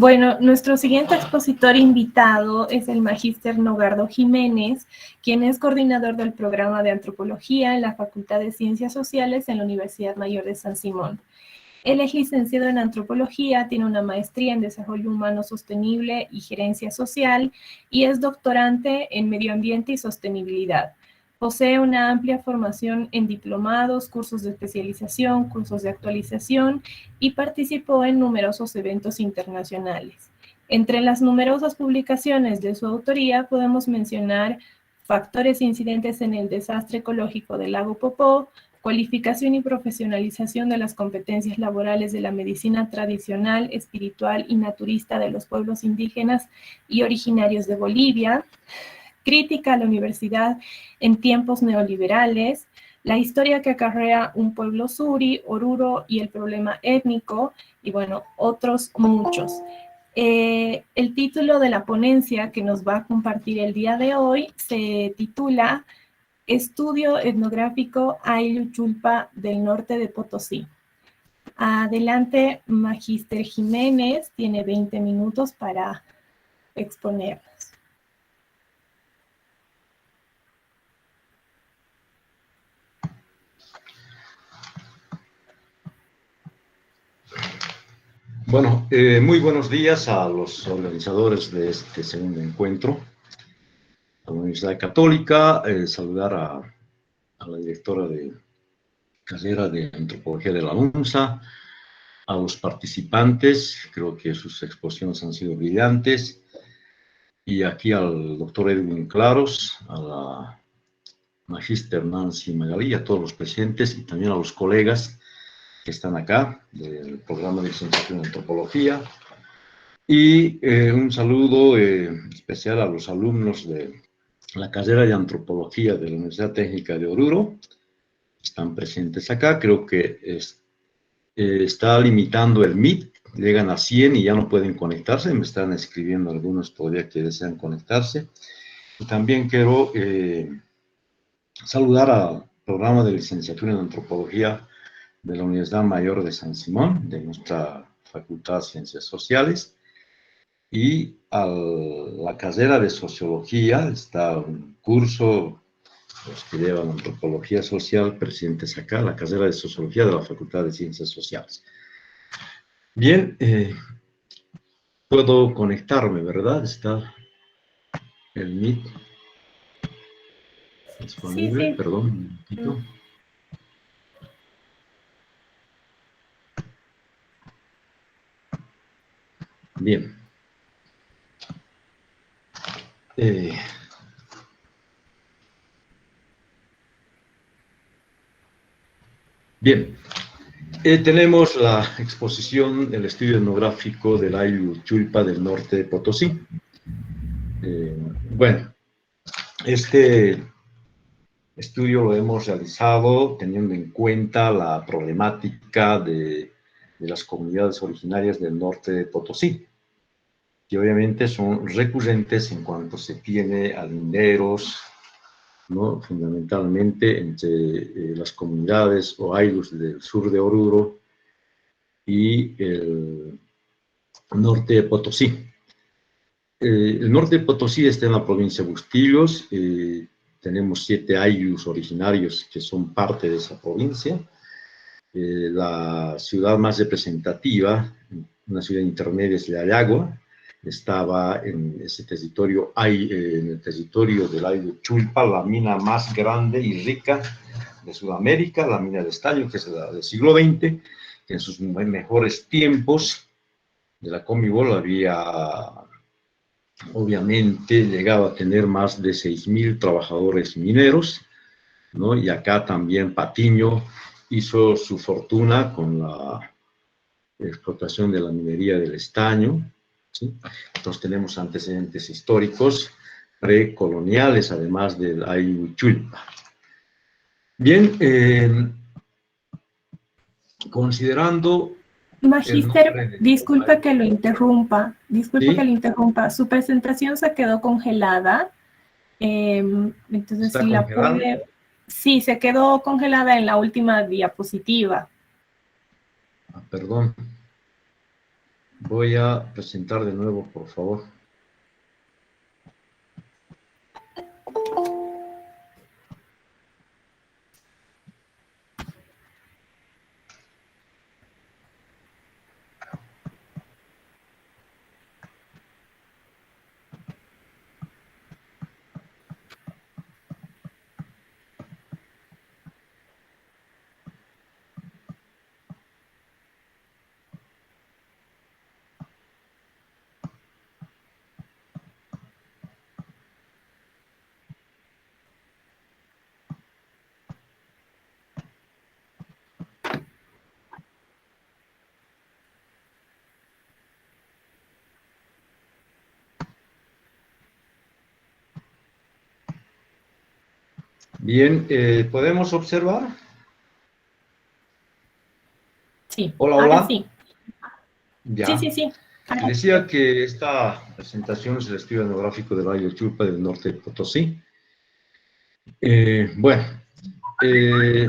Bueno, nuestro siguiente expositor invitado es el magíster Nogardo Jiménez, quien es coordinador del programa de Antropología en la Facultad de Ciencias Sociales en la Universidad Mayor de San Simón. Él es licenciado en Antropología, tiene una maestría en Desarrollo Humano Sostenible y Gerencia Social y es doctorante en Medio Ambiente y Sostenibilidad. Posee una amplia formación en diplomados, cursos de especialización, cursos de actualización y participó en numerosos eventos internacionales. Entre las numerosas publicaciones de su autoría podemos mencionar Factores e incidentes en el desastre ecológico del lago Popó, Cualificación y profesionalización de las competencias laborales de la medicina tradicional, espiritual y naturista de los pueblos indígenas y originarios de Bolivia, Crítica a la universidad en tiempos neoliberales, La historia que acarrea un pueblo suri, Oruro y el problema étnico, y bueno, otros muchos. El título de la ponencia que nos va a compartir el día de hoy se titula Estudio etnográfico Ayllu Chulpa del norte de Potosí. Adelante, magíster Jiménez, tiene 20 minutos para exponernos. Bueno, muy buenos días a los organizadores de este segundo encuentro. A la Universidad Católica, saludar a la directora de carrera de Antropología de la UNSA, a los participantes, creo que sus exposiciones han sido brillantes, y aquí al doctor Edwin Claros, a la magíster Nancy Magalí, a todos los presentes y también a los colegas que están acá del programa de licenciatura en Antropología. Y un saludo especial a los alumnos de la carrera de Antropología de la Universidad Técnica de Oruro. Están presentes acá, creo que está limitando el Meet, llegan a 100 y ya no pueden conectarse, me están escribiendo algunos todavía que desean conectarse. Y también quiero saludar al programa de licenciatura en Antropología de la Universidad Mayor de San Simón, de nuestra Facultad de Ciencias Sociales, y a la carrera de Sociología, está un curso, los que llevan Antropología Social, presentes acá, la carrera de Sociología de la Facultad de Ciencias Sociales. Bien, puedo conectarme, ¿verdad? Está el Meet disponible, Sí. perdón, un momentito. Bien. Bien. Tenemos la exposición del estudio etnográfico del Ayllu Chulpa del norte de Potosí. Bueno, este estudio lo hemos realizado teniendo en cuenta la problemática de las comunidades originarias del norte de Potosí, que obviamente son recurrentes en cuanto se tiene a linderos, ¿no? Fundamentalmente entre las comunidades o aylus del sur de Oruro y el norte de Potosí. El norte de Potosí está en la provincia de Bustillos. Tenemos 7 aylus originarios que son parte de esa provincia. La ciudad más representativa, una ciudad intermedia, es Ayagua. Estaba en ese territorio, en el territorio del Ayllu Chulpa, la mina más grande y rica de Sudamérica, la mina de estaño, que es la del siglo XX, que en sus mejores tiempos de la Comibol había, obviamente, llegado a tener más de 6.000 trabajadores mineros, ¿no? Y acá también Patiño hizo su fortuna con la explotación de la minería del estaño, ¿sí? Entonces tenemos antecedentes históricos precoloniales, además del Ayllu Chulpa. Bien, considerando... Magíster, disculpe que lo interrumpa, su presentación se quedó congelada, entonces si la puede... Sí, se quedó congelada en la última diapositiva. Perdón. Voy a presentar de nuevo, por favor. Bien, ¿podemos observar? Sí, Hola, ahora hola. sí. Sí, Ya. sí, sí. Ahora Decía que esta presentación es el estudio etnográfico del Valle Chulpa del norte de Potosí. Bueno, eh,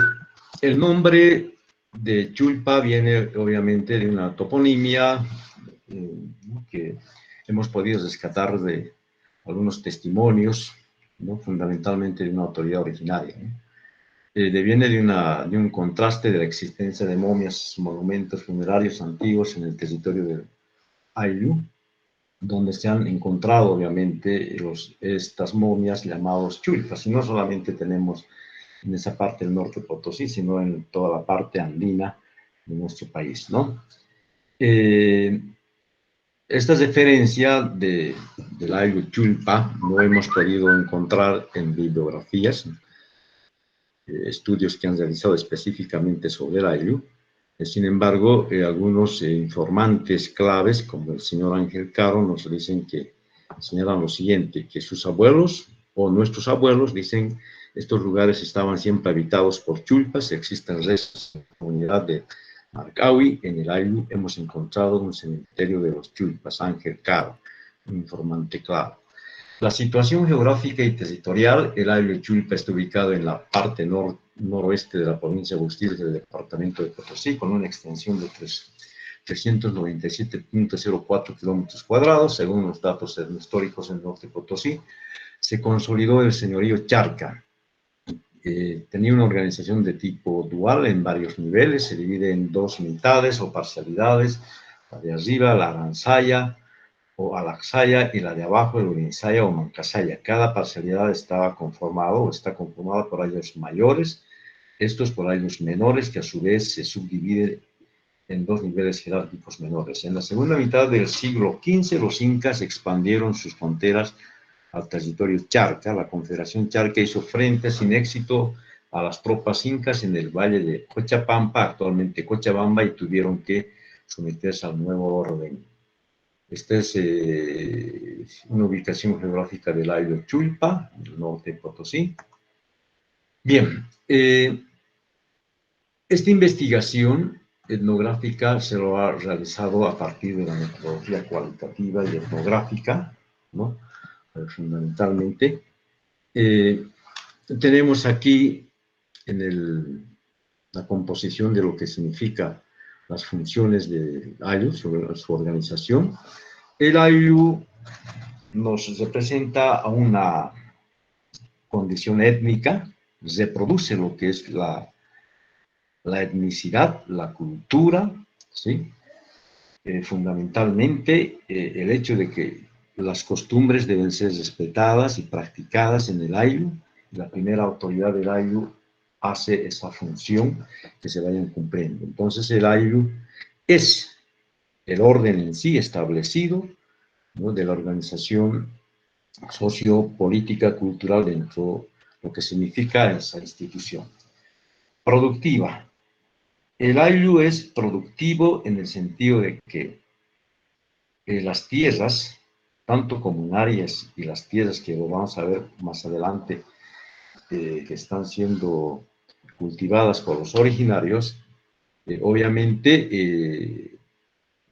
el nombre de Chulpa viene obviamente de una toponimia que hemos podido rescatar de algunos testimonios, ¿no? Fundamentalmente de una autoridad originaria, ¿no? Deviene de un contraste de la existencia de momias, monumentos funerarios antiguos en el territorio del Ayllu, donde se han encontrado obviamente estas momias llamados chulpas, y no solamente tenemos en esa parte del norte de Potosí, sino en toda la parte andina de nuestro país, ¿no? Eh, esta referencia del Ayllu Chulpa no hemos podido encontrar en bibliografías, estudios que han realizado específicamente sobre el Ayllu. Sin embargo, algunos informantes claves, como el señor Ángel Caro, nos dicen que señalan lo siguiente, que sus abuelos o nuestros abuelos dicen estos lugares estaban siempre habitados por chulpas, existen restos de la comunidad de Marcaui. En el Ayllu hemos encontrado un cementerio de los chulpas, Ángel Caro, un informante claro. La situación geográfica y territorial, el Ayllu Chulpa está ubicado en la parte noroeste de la provincia de Bustillos del departamento de Potosí, con una extensión de 397.04 kilómetros cuadrados, según los datos históricos en el norte de Potosí. Se consolidó el señorío Charca. Tenía una organización de tipo dual en varios niveles, se divide en dos mitades o parcialidades, la de arriba, la Aranzaya, o Alaxaya, y la de abajo, el Urinsaya o Mancasaya. Cada parcialidad estaba conformado o está conformada por aylus mayores, estos por aylus menores, que a su vez se subdividen en dos niveles jerárquicos menores. En la segunda mitad del siglo XV, los incas expandieron sus fronteras al territorio Charca. La Confederación Charca hizo frente sin éxito a las tropas incas en el valle de Cochabamba, actualmente Cochabamba, y tuvieron que someterse al nuevo orden. Esta es una ubicación geográfica del Ayllu Chulpa, del norte de Potosí. Bien, esta investigación etnográfica se lo ha realizado a partir de la metodología cualitativa y etnográfica, ¿no? Fundamentalmente. Tenemos aquí en la composición de lo que significa las funciones del Ayllu, sobre su organización. El Ayllu nos representa a una condición étnica, reproduce lo que es la etnicidad, la cultura, ¿sí? Fundamentalmente el hecho de que las costumbres deben ser respetadas y practicadas en el Ayllu. La primera autoridad del Ayllu hace esa función, que se vayan cumpliendo. Entonces el Ayllu es el orden en sí establecido, ¿no?, de la organización sociopolítica, cultural dentro de lo que significa esa institución. Productiva. El Ayllu es productivo en el sentido de que las tierras, tanto comunarias y las tierras que lo vamos a ver más adelante, que están siendo cultivadas por los originarios, obviamente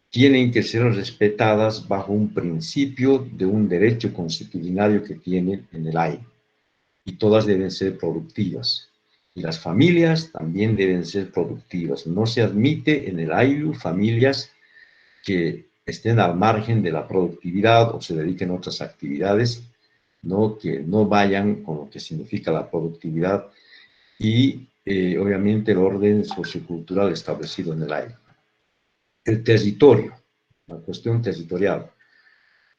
tienen que ser respetadas bajo un principio de un derecho constitucional que tienen en el Ayllu. Y todas deben ser productivas. Y las familias también deben ser productivas. No se admite en el Ayllu familias que estén al margen de la productividad o se dediquen a otras actividades, ¿no? Que no vayan con lo que significa la productividad y obviamente el orden sociocultural establecido en el aire. El territorio, la cuestión territorial,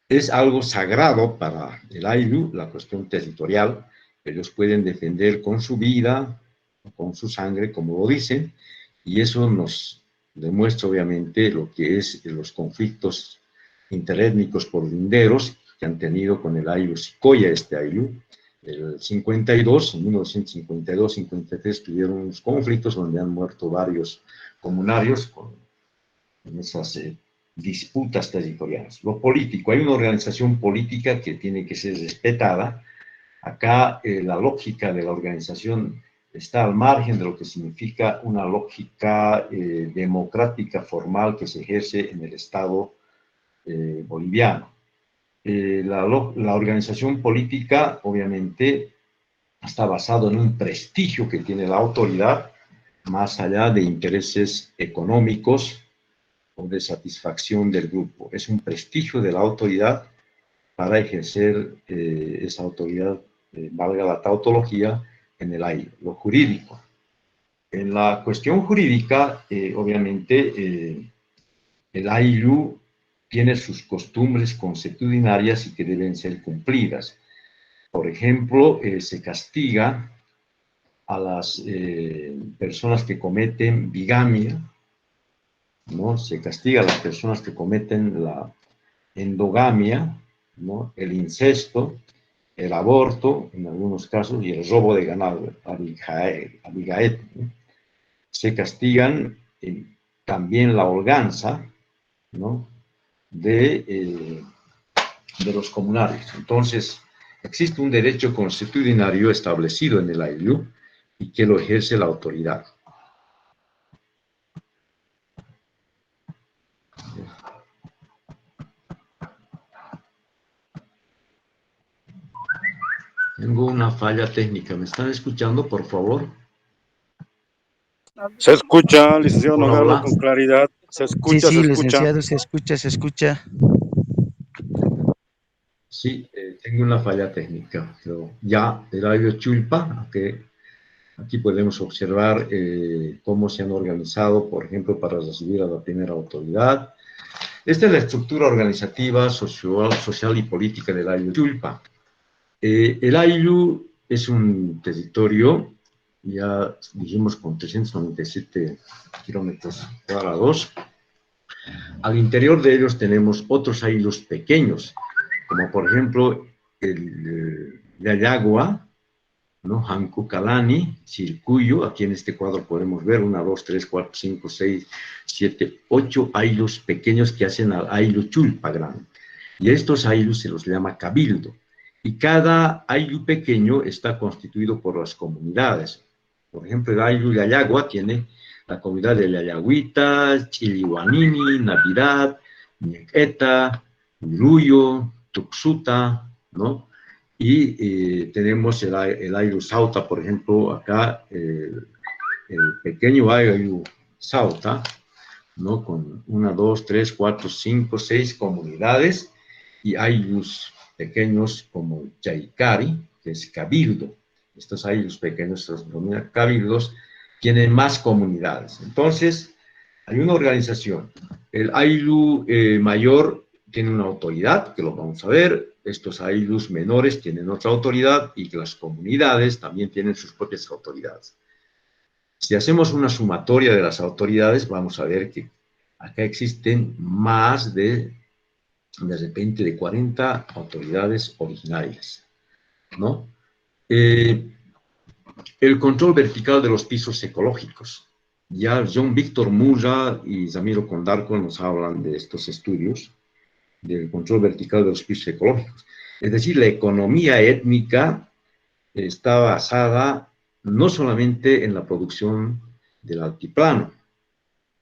es algo sagrado para el Ayllu, la cuestión territorial. Ellos pueden defender con su vida, con su sangre, como lo dicen, y eso nos demuestra obviamente lo que es los conflictos interétnicos por linderos que han tenido con el Ayllu Sicoya, este Ayllu. El 52, en 1952-53 tuvieron unos conflictos donde han muerto varios comunarios con esas disputas territoriales. Lo político, hay una organización política que tiene que ser respetada. Acá la lógica de la organización está al margen de lo que significa una lógica democrática formal que se ejerce en el Estado boliviano. La organización política, obviamente, está basada en un prestigio que tiene la autoridad, más allá de intereses económicos o de satisfacción del grupo. Es un prestigio de la autoridad para ejercer esa autoridad, valga la tautología, en el aire, lo jurídico. En la cuestión jurídica, obviamente, el Ayllu tiene sus costumbres consuetudinarias y que deben ser cumplidas. Por ejemplo, se castiga a las personas que cometen bigamia, ¿no? Se castiga a las personas que cometen la endogamia, ¿no? El incesto, el aborto, en algunos casos, y el robo de ganado, abigaet, ¿no? Se castigan también la holganza, ¿no? de los comunarios. Entonces, existe un derecho consuetudinario establecido en el Ayllu y que lo ejerce la autoridad. Tengo una falla técnica. ¿Me están escuchando, por favor? Se escucha, licenciado Hola, Nogardo, hola. con claridad. Se escucha, Sí, se escucha. licenciado, se escucha, se escucha. Sí, tengo una falla técnica, pero ya el Ayllu Chulpa, aunque aquí podemos observar cómo se han organizado, por ejemplo, para recibir a la primera autoridad. Esta es la estructura organizativa, social y política del Ayllu Chulpa. El Ayllu es un territorio, ya dijimos, con 397 kilómetros cuadrados. Al interior de ellos tenemos otros Ayllus pequeños, como por ejemplo el Yayagua, ¿no? Hankukalani, Circuyo. Aquí en este cuadro podemos ver 1, 2, 3, 4, 5, 6, 7, 8 Ayllus pequeños que hacen al Ayllu Chulpa grande. Y a estos Ayllus se los llama cabildo. Y cada Ayllu pequeño está constituido por las comunidades. Por ejemplo, el Ayllu Yayagua tiene la comunidad de Yayagüita, Chilihuanini, Navidad, Ñequeta, Uruyo, Tuxuta, ¿no? Y tenemos el Ayllu Sauta, por ejemplo, acá, el pequeño Ayllu Sauta, ¿no? Con 1, 2, 3, 4, 5, 6 comunidades, y Ayllus pequeños como Chaicari, que es cabildo. Estos Ayllus pequeños, se los denominan cabildos, tienen más comunidades. Entonces, hay una organización. El Ayllu mayor tiene una autoridad, que lo vamos a ver. Estos Ayllus menores tienen otra autoridad y que las comunidades también tienen sus propias autoridades. Si hacemos una sumatoria de las autoridades, vamos a ver que acá existen más de repente, de 40 autoridades originarias, ¿no? El control vertical de los pisos ecológicos. Ya John Víctor Murra y Zamiro Condarco nos hablan de estos estudios, del control vertical de los pisos ecológicos. Es decir, la economía étnica está basada no solamente en la producción del altiplano,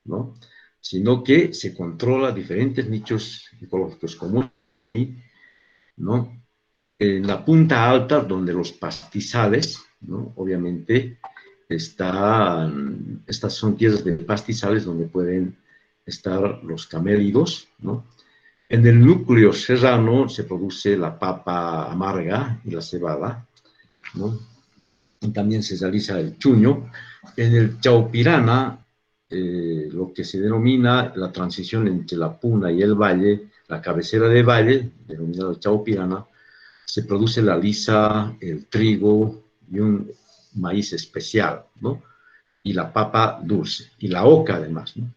¿no? Sino que se controla diferentes nichos ecológicos comunes, ¿no? En la punta alta, donde los pastizales, ¿no? Obviamente, estas son tierras de pastizales donde pueden estar los camélidos, ¿no? En el núcleo serrano se produce la papa amarga y la cebada, ¿no? Y también se realiza el chuño. En el Chaupirana, lo que se denomina la transición entre la puna y el valle, la cabecera de valle, denominado Chaupirana, se produce la lisa, el trigo y un maíz especial, ¿no? Y la papa dulce, y la oca además, ¿no?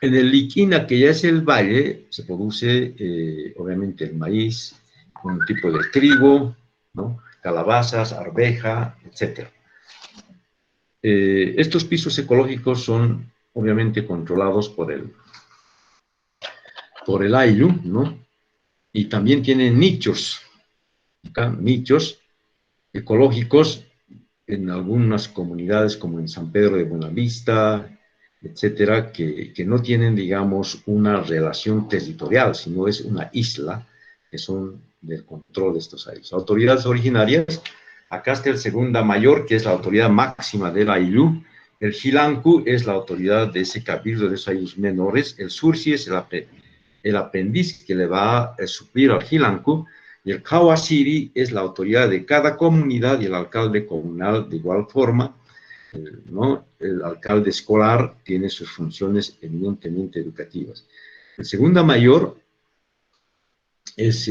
En el Liquina, que ya es el valle, se produce obviamente el maíz, un tipo de trigo, ¿no? Calabazas, arveja, etc. Estos pisos ecológicos son obviamente controlados por el Ayllu, ¿no? Y también tienen nichos, ¿okay? Nichos ecológicos en algunas comunidades como en San Pedro de Buenavista, etcétera, que no tienen, digamos, una relación territorial, sino es una isla que son del control de estos aylus. Autoridades originarias, acá está el Segunda Mayor, que es la autoridad máxima del ayllu. El Jilanku es la autoridad de ese cabildo de esos aylus menores. El Sursi es el aprendiz que le va a suplir al Jilanku. Y el Kawasiri es la autoridad de cada comunidad y el alcalde comunal de igual forma, ¿no? El alcalde escolar tiene sus funciones eminentemente educativas. El Segunda Mayor es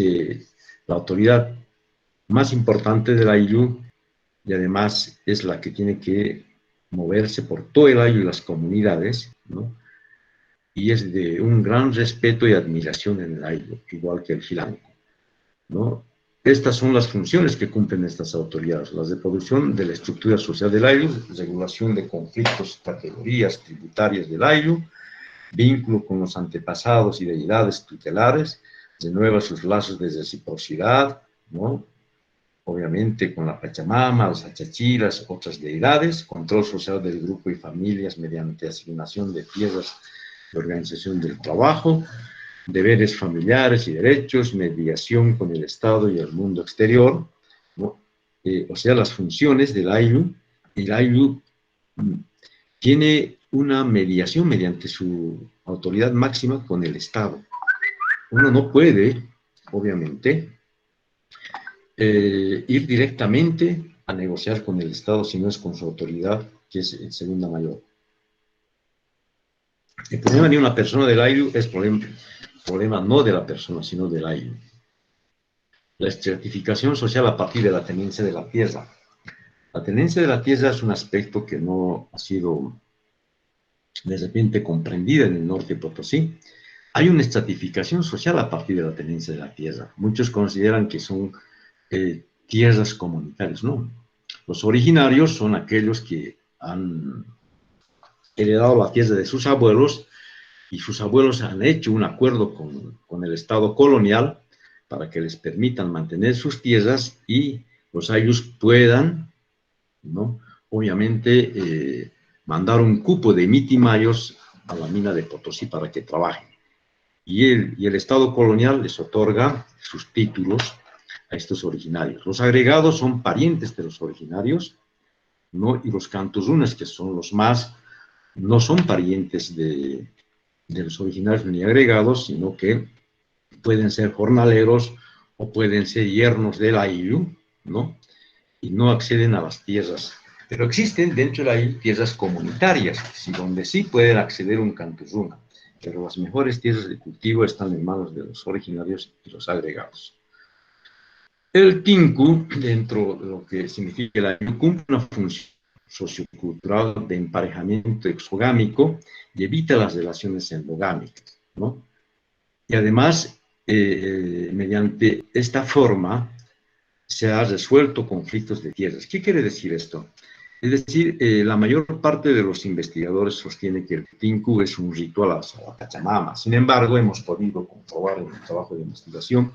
la autoridad más importante del ayllu y además es la que tiene que moverse por todo el ayllu y las comunidades, ¿no? Y es de un gran respeto y admiración en el ayllu, igual que el Jilanku, ¿no? Estas son las funciones que cumplen estas autoridades: las de producción de la estructura social del ayllu, regulación de conflictos, categorías tributarias del ayllu, vínculo con los antepasados y deidades tutelares, renueva sus lazos de reciprocidad, ¿no? Obviamente con la Pachamama, los achachiras, otras deidades, control social del grupo y familias mediante asignación de tierras de organización del trabajo, deberes familiares y derechos, mediación con el Estado y el mundo exterior, ¿no? O sea, las funciones del ayllu. El ayllu tiene una mediación mediante su autoridad máxima con el Estado. Uno no puede, obviamente, ir directamente a negociar con el Estado si no es con su autoridad, que es el Segunda Mayor. El problema de una persona del ayllu es problema no de la persona, sino del ayllu. La estratificación social a partir de la tenencia de la tierra. La tenencia de la tierra es un aspecto que no ha sido de repente comprendida en el norte de Potosí. Hay una estratificación social a partir de la tenencia de la tierra. Muchos consideran que son tierras comunitarias. No. Los originarios son aquellos que han heredado la tierra de sus abuelos y sus abuelos han hecho un acuerdo con el Estado colonial para que les permitan mantener sus tierras y los ayllus puedan, ¿no? Obviamente, mandar un cupo de mitimayos a la mina de Potosí para que trabajen. Y el Estado colonial les otorga sus títulos a estos originarios. Los agregados son parientes de los originarios, ¿no? Y los cantuzunes, que son los más, no son parientes de los originarios ni agregados, sino que pueden ser jornaleros o pueden ser yernos del ayllu, ¿no? Y no acceden a las tierras. Pero existen dentro de ahí tierras comunitarias, donde sí pueden acceder un cantuzuna, pero las mejores tierras de cultivo están en manos de los originarios y los agregados. El tinku, dentro de lo que significa el ayllu, cumple una función sociocultural de emparejamiento exogámico y evita las relaciones endogámicas, ¿no? Y además, mediante esta forma, se han resuelto conflictos de tierras. ¿Qué quiere decir esto? Es decir, la mayor parte de los investigadores sostiene que el tinku es un ritual a la Pachamama. Sin embargo, hemos podido comprobar en el trabajo de investigación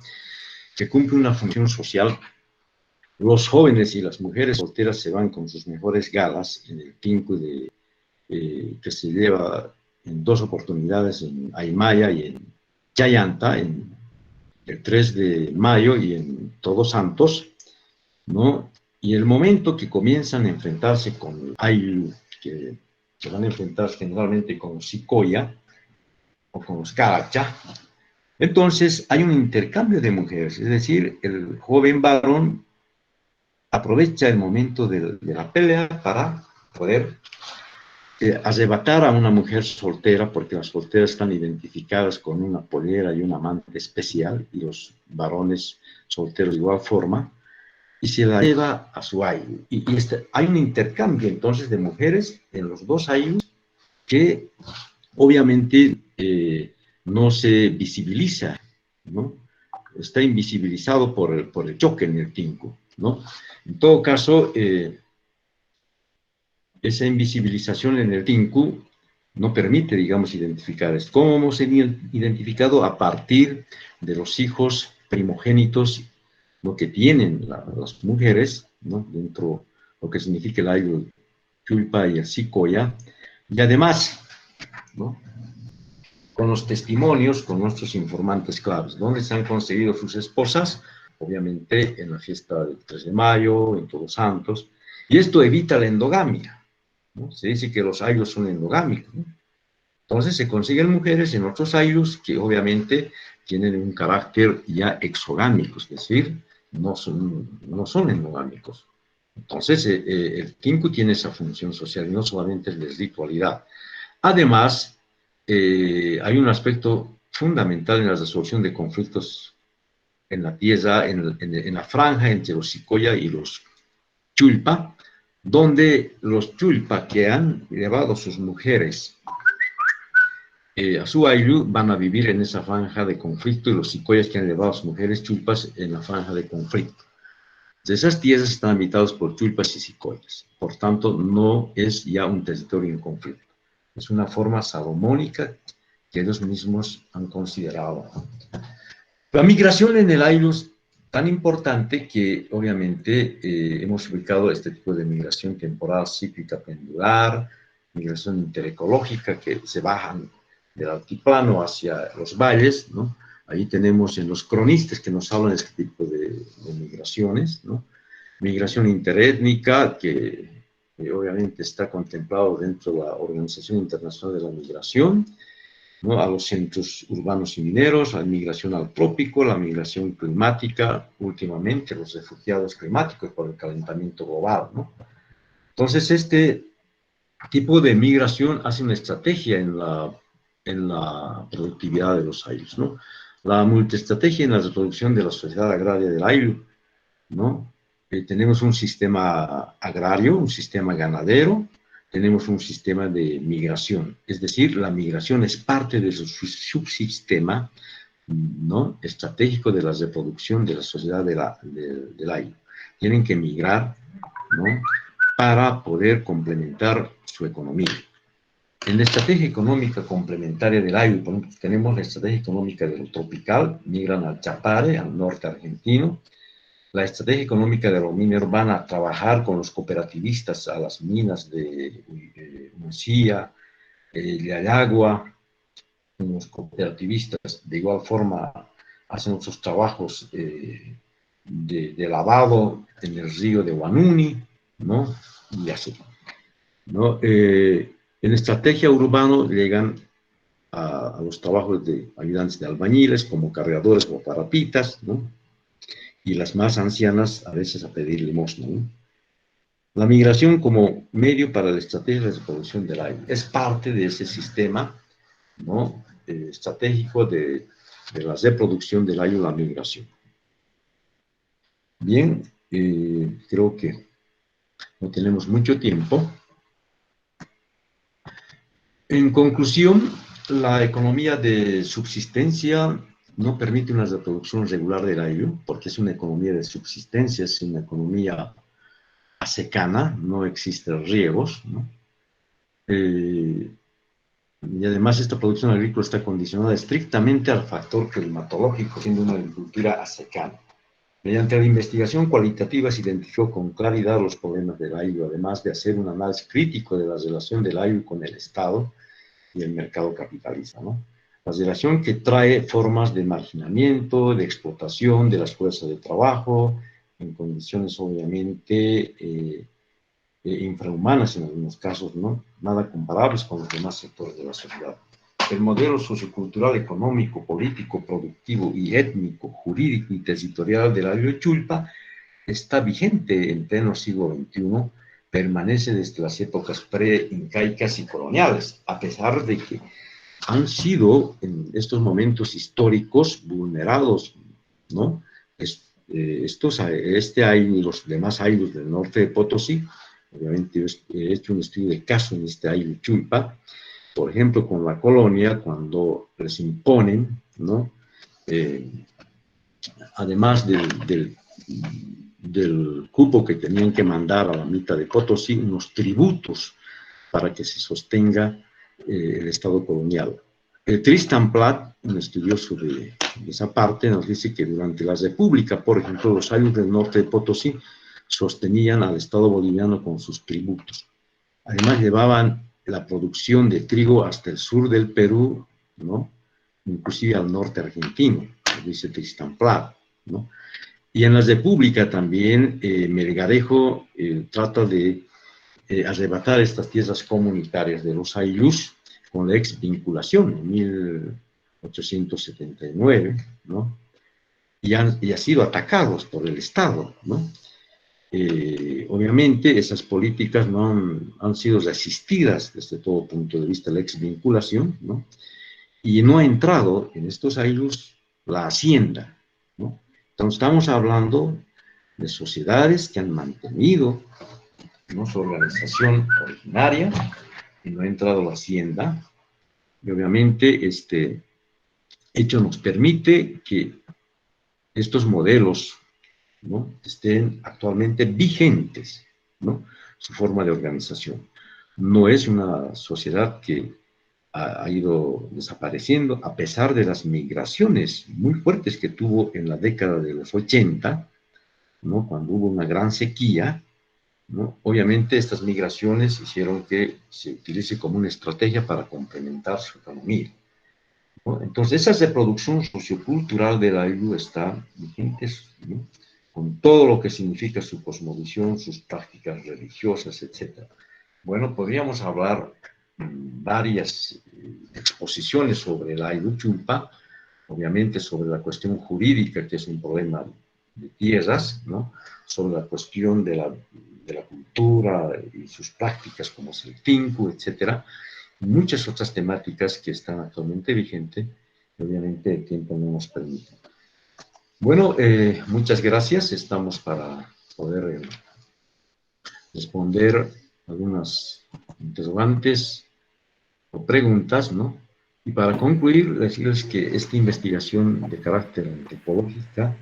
que cumple una función social. Los jóvenes y las mujeres solteras se van con sus mejores galas en el tinku que se lleva en 2 oportunidades en Aymaya y en Chayanta, en el 3 de mayo y en Todos Santos, ¿no? Y el momento que comienzan a enfrentarse con ayllu, que van a enfrentarse generalmente con Sicoya, o con los caracha. Entonces hay un intercambio de mujeres, es decir, el joven varón aprovecha el momento de la pelea para poder arrebatar a una mujer soltera, porque las solteras están identificadas con una polera y un amante especial, y los varones solteros de igual forma, y se la lleva a su ayllu. Y hay un intercambio entonces de mujeres en los dos aylus que obviamente no se visibiliza, ¿no? Está invisibilizado por el choque en el tinku, ¿no? En todo caso, esa invisibilización en el tinku no permite, digamos, identificar esto. ¿Cómo hemos identificado? A partir de los hijos primogénitos, ¿no?, que tienen las mujeres, ¿no?, dentro lo que significa el ayllu Chulpa y el Sikoya, y además, ¿no?, con los testimonios, con nuestros informantes claves, ¿dónde se han conseguido sus esposas? Obviamente en la fiesta del 3 de mayo, en Todos Santos, y esto evita la endogamia, ¿no? Se dice que los aylus son endogámicos, ¿no? Entonces se consiguen mujeres en otros aylus que obviamente tienen un carácter ya exogámico, es decir, no son endogámicos. Entonces el tinku tiene esa función social y no solamente es de ritualidad. Además, hay un aspecto fundamental en la resolución de conflictos en la tierra, en la franja entre los Sikoya y los Chulpa, donde los Chulpa que han llevado sus mujeres a su ayllu van a vivir en esa franja de conflicto, y los Sikoyas que han llevado a sus mujeres Chulpas en la franja de conflicto. Esas tierras están habitadas por Chulpas y Sikoyas, por tanto no es ya un territorio en conflicto. Es una forma salomónica que ellos mismos han considerado. La migración en el ayllu es tan importante que obviamente hemos ubicado este tipo de migración temporal, cíclica, pendular, migración interecológica, que se bajan del altiplano hacia los valles, ¿no? Ahí tenemos en los cronistas que nos hablan de este tipo de migraciones, ¿no? Migración interétnica, que obviamente está contemplado dentro de la Organización Internacional de la Migración, ¿no?, a los centros urbanos y mineros, la migración al trópico, la migración climática, últimamente los refugiados climáticos por el calentamiento global, ¿no? Entonces, este tipo de migración hace una estrategia en la productividad de los aylus, ¿no? La multiestrategia en la reproducción de la sociedad agraria del ayllu, ¿no? Tenemos un sistema agrario, un sistema ganadero, tenemos un sistema de migración, es decir, la migración es parte de su subsistema, ¿no?, estratégico de la reproducción de la sociedad del ayllu. Tienen que migrar, ¿no?, para poder complementar su economía. En la estrategia económica complementaria del ayllu, por ejemplo, tenemos la estrategia económica de lo tropical, migran al Chapare, al norte argentino. La estrategia económica de los mineros van a trabajar con los cooperativistas a las minas de Uncía, Liayagua. Los cooperativistas de igual forma hacen otros trabajos de lavado en el río de Huanuni, ¿no?, y así, ¿no? En estrategia urbana llegan a los trabajos de ayudantes de albañiles, como cargadores o parapitas, ¿no?, y las más ancianas a veces a pedir limosna, ¿no? La migración como medio para la estrategia de reproducción del ayllu es parte de ese sistema, ¿no?, estratégico de la reproducción del ayllu, la migración. Bien, creo que no tenemos mucho tiempo. En conclusión, la economía de subsistencia no permite una reproducción regular del ayllu, porque es una economía de subsistencia, es una economía secana, no existen riegos, ¿no? Y además esta producción agrícola está condicionada estrictamente al factor climatológico, siendo una agricultura asecana. Mediante la investigación cualitativa se identificó con claridad los problemas del ayllu, además de hacer un análisis crítico de la relación del ayllu con el Estado y el mercado capitalista, ¿no? La relación que trae formas de marginamiento, de explotación de las fuerzas de trabajo, en condiciones obviamente infrahumanas en algunos casos, ¿no?, nada comparables con los demás sectores de la sociedad. el modelo sociocultural, económico, político, productivo y étnico, jurídico y territorial de la Ayllus está vigente en pleno siglo XXI, permanece desde las épocas pre-incaicas y coloniales, a pesar de que han sido en estos momentos históricos vulnerados, ¿no? Este Ayllus y los demás Ayllus del norte de Potosí, obviamente he hecho un estudio de caso en este Ayllus Chulpa, por ejemplo, con la colonia, cuando les imponen, ¿no? Además del cupo que tenían que mandar a la mitad de Potosí, unos tributos para que se sostenga el Estado colonial. Tristan Platt, un estudioso de esa parte, nos dice que durante la República, por ejemplo, los Ayllus del norte de Potosí sostenían al Estado boliviano con sus tributos. Además, llevaban la producción de trigo hasta el sur del Perú, ¿no? Inclusive al norte argentino, dice Tristan Platt, ¿no? Y en la República también, Melgarejo trata de arrebatar estas tierras comunitarias de los Ayllus con la exvinculación en 1879, ¿no? Y han sido atacados por el Estado, ¿no? Obviamente esas políticas no han sido resistidas desde todo punto de vista de la exvinculación, ¿no? Y no ha entrado en estos Ayllus la hacienda, ¿no? Entonces estamos hablando de sociedades que han mantenido, ¿no?, su organización originaria, y no ha entrado la hacienda, y obviamente este hecho nos permite que estos modelos, ¿no?, estén actualmente vigentes, ¿no?, su forma de organización. No es una sociedad que ha ido desapareciendo, a pesar de las migraciones muy fuertes que tuvo en la década de los 80, ¿no?, cuando hubo una gran sequía, ¿no? Obviamente estas migraciones hicieron que se utilice como una estrategia para complementar su economía, ¿no? Entonces esa reproducción sociocultural de la Ayllus está vigente, ¿no?, con todo lo que significa su cosmovisión, sus prácticas religiosas, etc. Bueno, podríamos hablar varias exposiciones sobre la Ayllus Chulpa, obviamente sobre la cuestión jurídica, que es un problema de tierras, ¿no?, sobre la cuestión de la cultura y sus prácticas como es el tinku, etcétera, y muchas otras temáticas que están actualmente vigentes, y obviamente el tiempo no nos permite. Bueno, muchas gracias, estamos para poder responder algunas interrogantes o preguntas, ¿no? Y para concluir, decirles que esta investigación de carácter antropológica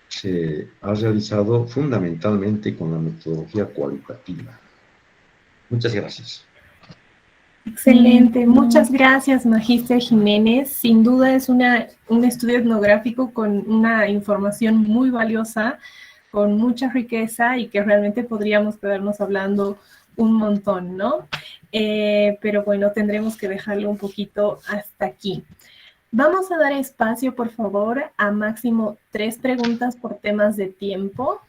se ha realizado fundamentalmente con la metodología cualitativa. Muchas gracias. Excelente, muchas gracias, Magíster Jiménez. Sin duda es un estudio etnográfico con una información muy valiosa, con mucha riqueza y que realmente podríamos quedarnos hablando un montón, ¿no? Pero bueno, tendremos que dejarlo un poquito hasta aquí. Vamos a dar espacio, por favor, a máximo 3 preguntas por temas de tiempo,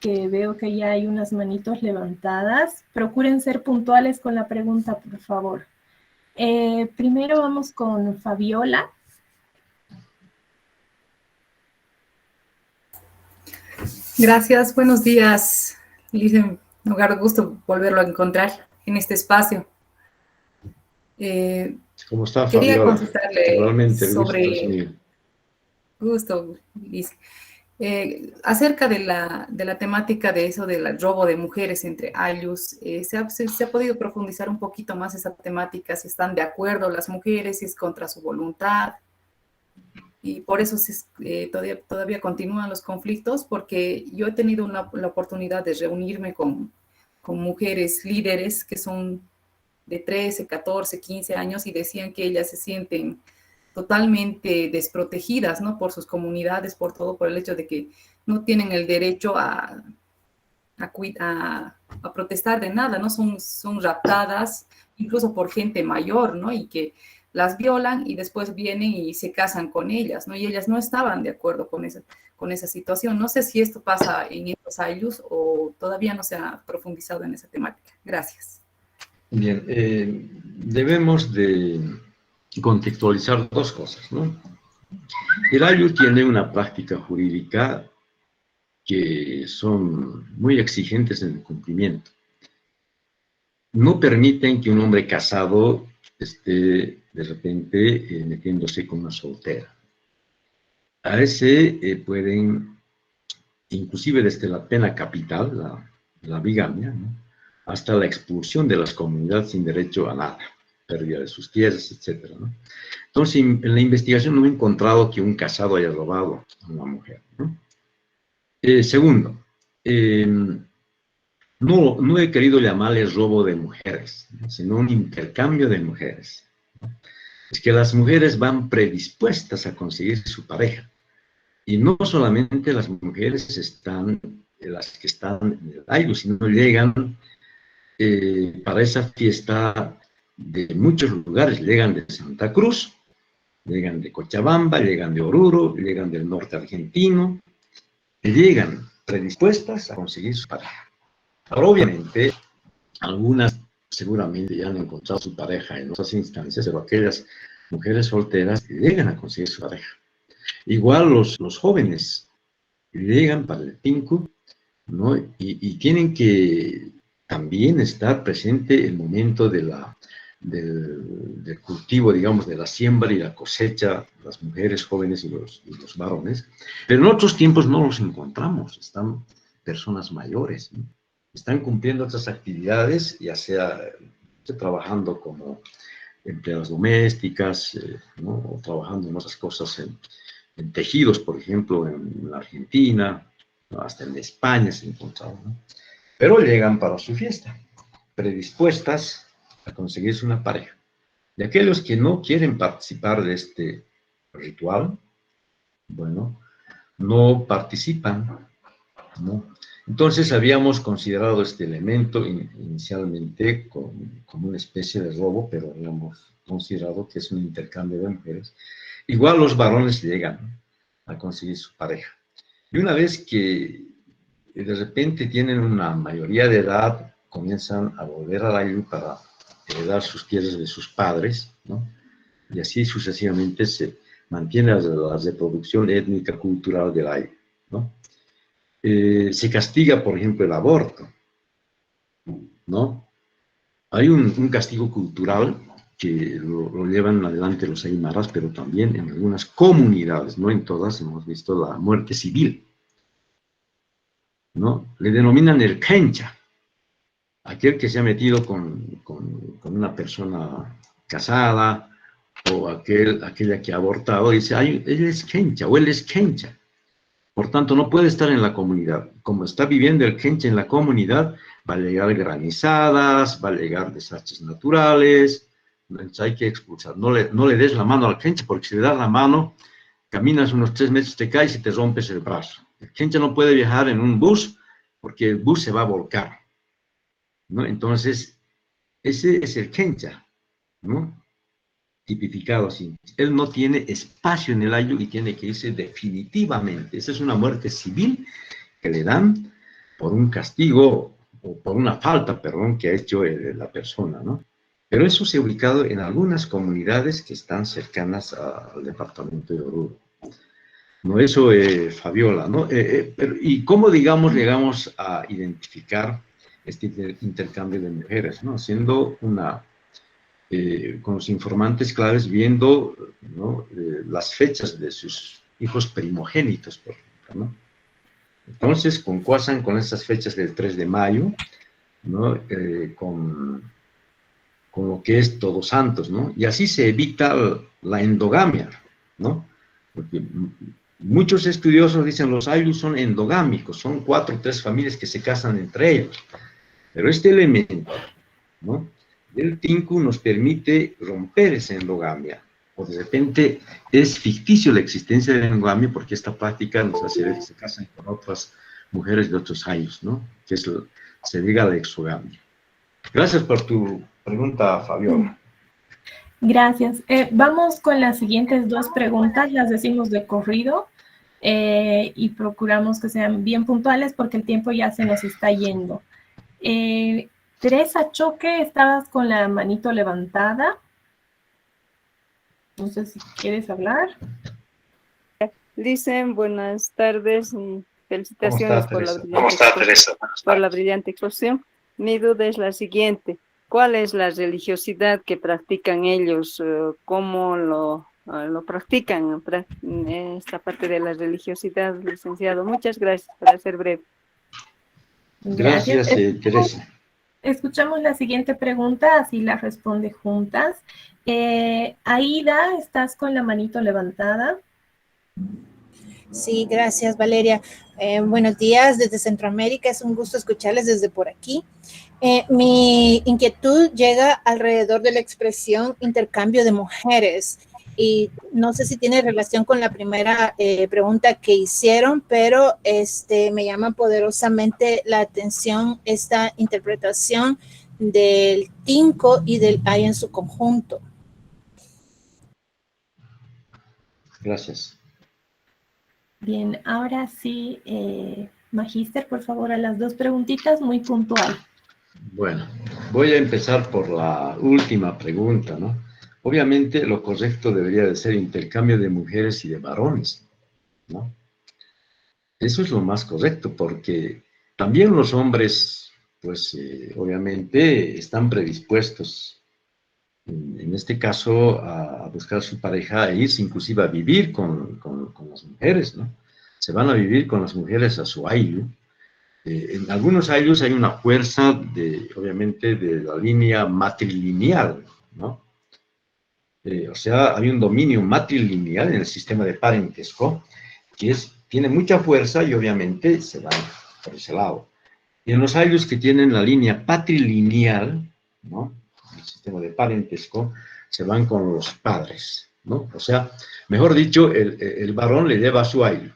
que veo que ya hay unas manitos levantadas. Procuren ser puntuales con la pregunta, por favor. Primero vamos con Fabiola. Gracias, buenos días. Lice Nogardo, gusto volverlo a encontrar en este espacio. ¿Cómo está, quería Fabiola? consultarle Realmente el gusto sobre... es mío. Gusto, Lice. Acerca de la temática de eso del robo de mujeres entre Ayllus, ¿se ha podido profundizar un poquito más esa temática? Si están de acuerdo las mujeres, si es contra su voluntad, y por eso todavía continúan los conflictos, porque yo he tenido la oportunidad de reunirme con mujeres líderes que son de 13, 14, 15 años y decían que ellas se sienten totalmente desprotegidas, ¿no?, por sus comunidades, por todo, por el hecho de que no tienen el derecho a protestar de nada, ¿no? Son raptadas, incluso por gente mayor, ¿no? Y que las violan y después vienen y se casan con ellas, ¿no? Y ellas no estaban de acuerdo con esa situación. No sé si esto pasa en estos Ayllus o todavía no se ha profundizado en esa temática. Gracias. Bien, debemos de contextualizar dos cosas, ¿no? El ayllu tiene una práctica jurídica que son muy exigentes en el cumplimiento. No permiten que un hombre casado esté de repente metiéndose con una soltera. A ese pueden, inclusive desde la pena capital, la bigamia, ¿no?, hasta la expulsión de las comunidades sin derecho a nada, pérdida de sus tierras, etc., ¿no? Entonces, en la investigación no he encontrado que un casado haya robado a una mujer, ¿no? Segundo, no he querido llamarle robo de mujeres, ¿no?, sino un intercambio de mujeres. Es que las mujeres van predispuestas a conseguir su pareja. Y no solamente las mujeres están, las que están en el ayllu, sino llegan para esa fiesta de muchos lugares. Llegan de Santa Cruz, llegan de Cochabamba, llegan de Oruro, llegan del norte argentino, llegan predispuestas a conseguir su pareja. Ahora, obviamente, algunas seguramente ya han encontrado su pareja en otras instancias, pero aquellas mujeres solteras llegan a conseguir su pareja. Igual los jóvenes llegan para el Tinku, ¿no? Y tienen que también estar presente el momento del cultivo, digamos, de la siembra y la cosecha, las mujeres jóvenes y los varones. Pero en otros tiempos no los encontramos, están personas mayores, ¿no? Están cumpliendo otras actividades, ya sea trabajando como empleadas domésticas, ¿no?, o trabajando en otras cosas, en tejidos, por ejemplo, en la Argentina, ¿no?, hasta en España se encontraban, ¿no? Pero llegan para su fiesta, predispuestas a conseguirse una pareja. Y aquellos que no quieren participar de este ritual, bueno, no participan, ¿no? Entonces habíamos considerado este elemento inicialmente como una especie de robo, pero habíamos considerado que es un intercambio de mujeres. Igual los varones llegan a conseguir su pareja. Y una vez que de repente tienen una mayoría de edad, comienzan a volver al ayllu para heredar sus tierras de sus padres, ¿no? Y así sucesivamente se mantiene la reproducción étnica cultural del ayllu, ¿no? Se castiga, por ejemplo, el aborto, ¿no? Hay un castigo cultural que lo llevan adelante los aymaras, pero también en algunas comunidades, no en todas, hemos visto la muerte civil, ¿no? Le denominan el kencha, aquel que se ha metido con una persona casada, o aquella que ha abortado, y dice, ay, él es kencha, o él es kencha. Por tanto, no puede estar en la comunidad. Como está viviendo el kencha en la comunidad, va a llegar granizadas, va a llegar desastres naturales, entonces hay que expulsar. No le des la mano al kencha, porque si le das la mano, caminas unos 3 metros, te caes y te rompes el brazo. El kencha no puede viajar en un bus, porque el bus se va a volcar, ¿no? Entonces, ese es el kencha, ¿no?, tipificado así. Él no tiene espacio en el ayllu y tiene que irse definitivamente. Esa es una muerte civil que le dan por un castigo o por una falta, perdón, que ha hecho la persona, ¿no? Pero eso se ha ubicado en algunas comunidades que están cercanas al departamento de Oruro. No, eso, Fabiola, ¿no? ¿Y cómo, digamos, llegamos a identificar este intercambio de mujeres, ¿no? Haciendo con los informantes claves, viendo, ¿no?, las fechas de sus hijos primogénitos, por ejemplo, ¿no? Entonces, concuasan con esas fechas del 3 de mayo, ¿no?, con lo que es Todos Santos, ¿no? Y así se evita la endogamia, ¿no? Porque muchos estudiosos dicen los aylus son endogámicos, son 4 o 3 familias que se casan entre ellos. Pero este elemento, ¿no?, el Tinku nos permite romper esa endogamia, o de repente es ficticio la existencia de la endogamia porque esta práctica nos hace ver que se casan con otras mujeres de otros años, ¿no?, que se diga la exogamia. Gracias por tu pregunta, Fabiola. Gracias. Vamos con las siguientes 2 preguntas, las decimos de corrido y procuramos que sean bien puntuales porque el tiempo ya se nos está yendo. Teresa Choque, estabas con la manito levantada. No sé si quieres hablar. Dicen buenas tardes y ¿Cómo felicitaciones está, por la Teresa? brillante exposición. Mi duda es la siguiente: ¿cuál es la religiosidad que practican ellos? ¿Cómo lo practican? Esta parte de la religiosidad, licenciado. Muchas gracias, para ser breve. Gracias. Gracias, Teresa. Escuchamos la siguiente pregunta, así la responde juntas. Aida, ¿estás con la manito levantada? Sí, gracias, Valeria. Buenos días desde Centroamérica, es un gusto escucharles desde por aquí. Mi inquietud llega alrededor de la expresión intercambio de mujeres y no sé si tiene relación con la primera pregunta que hicieron, pero me llama poderosamente la atención esta interpretación del tinco y del ay en su conjunto. Gracias. Bien, ahora sí, Magíster, por favor, a las dos preguntitas, muy puntual. Bueno, voy a empezar por la última pregunta, ¿no? Obviamente lo correcto debería de ser intercambio de mujeres y de varones, ¿no? Eso es lo más correcto, porque también los hombres, pues obviamente están predispuestos, en este caso, a buscar a su pareja e irse inclusive a vivir con las mujeres, ¿no? Se van a vivir con las mujeres a su ayllu. En algunos ayllus hay una fuerza, obviamente, de la línea matrilineal, ¿no? O sea, hay un dominio matrilineal en el sistema de parentesco que tiene mucha fuerza y obviamente se va por ese lado. Y en los ayllus que tienen la línea patrilineal, ¿no? El sistema de parentesco, se van con los padres, ¿no? O sea, mejor dicho, el varón le lleva a su ayllu,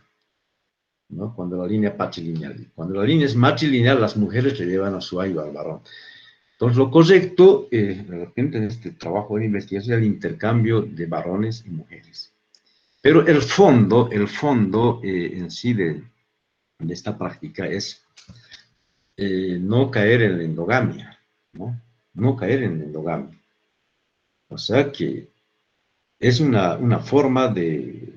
¿no? Cuando la línea patrilineal. Cuando la línea es matrilineal, las mujeres le llevan a su ayllu al varón. Entonces, lo correcto, de repente, en este trabajo de investigación, es el intercambio de varones y mujeres. Pero el fondo en sí de esta práctica es no caer en la endogamia, ¿no? No caer en la endogamia. O sea que es una forma de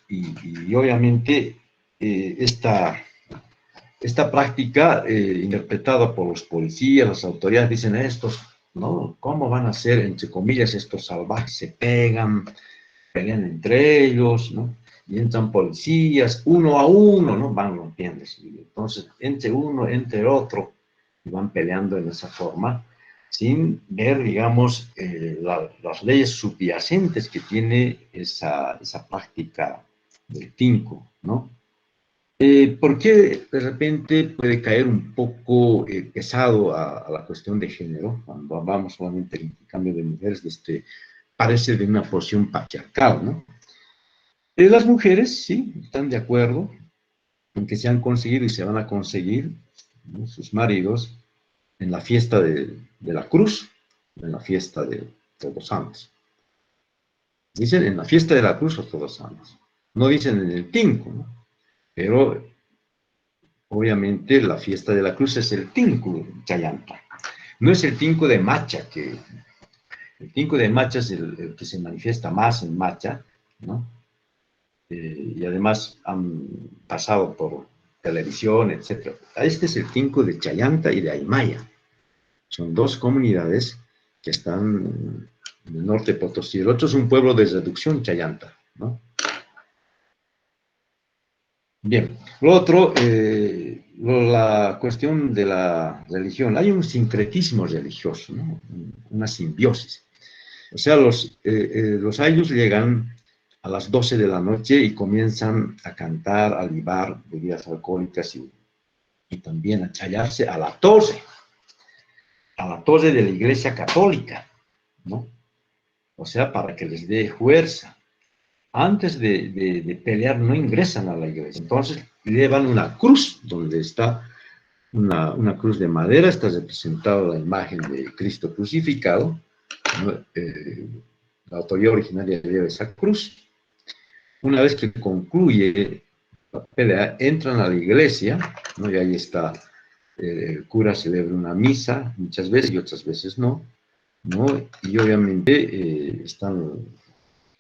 y obviamente esta práctica, interpretada por los policías, las autoridades, dicen estos, ¿no? ¿Cómo van a ser, entre comillas, estos salvajes? Se pegan, pelean entre ellos, ¿no? Y entran policías, uno a uno, ¿no? Van, ¿no entiendes? Y entonces, entre uno, entre otro, y van peleando en esa forma, sin ver, digamos, las leyes subyacentes que tiene esa práctica del tinco, ¿no? ¿Por qué de repente puede caer un poco pesado a la cuestión de género, cuando hablamos solamente del intercambio de mujeres, parece de una posición patriarcal, ¿no? Las mujeres, sí, están de acuerdo en que se han conseguido y se van a conseguir, ¿no?, sus maridos en la fiesta de la cruz, en la fiesta de Todos Santos. Dicen en la fiesta de la cruz o Todos Santos. No dicen en el tinco, ¿no? Pero obviamente la fiesta de la cruz es el tinku chayanta. No es el tinku de Macha, que el tinku de Macha es el que se manifiesta más en Macha, ¿no? Y además han pasado por televisión, etc. Este es el tinku de Chayanta y de Aymaya. Son dos comunidades que están en el norte de Potosí. El otro es un pueblo de reducción Chayanta, ¿no? Bien, lo otro, la cuestión de la religión. Hay un sincretismo religioso, ¿no? Una simbiosis. O sea, los ayllus llegan a las 12 de la noche y comienzan a cantar, a libar bebidas alcohólicas y también a chayarse a la torre de la Iglesia Católica, ¿no? O sea, para que les dé fuerza. Antes de pelear no ingresan a la iglesia. Entonces llevan una cruz, donde está una cruz de madera, está representada la imagen de Cristo crucificado, ¿no? La autoridad originaria lleva esa cruz. Una vez que concluye la pelea, entran a la iglesia, ¿no? Y ahí está el cura celebra una misa, muchas veces y otras veces no, ¿no? Y obviamente están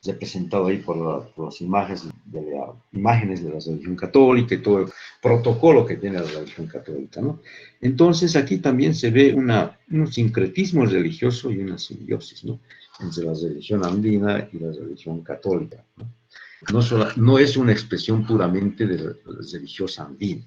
representados ahí por las imágenes de la religión católica y todo el protocolo que tiene la religión católica, ¿no? Entonces aquí también se ve un sincretismo religioso y una simbiosis, ¿no? Entre la religión andina y la religión católica, ¿no? No es una expresión puramente de la religiosa andina,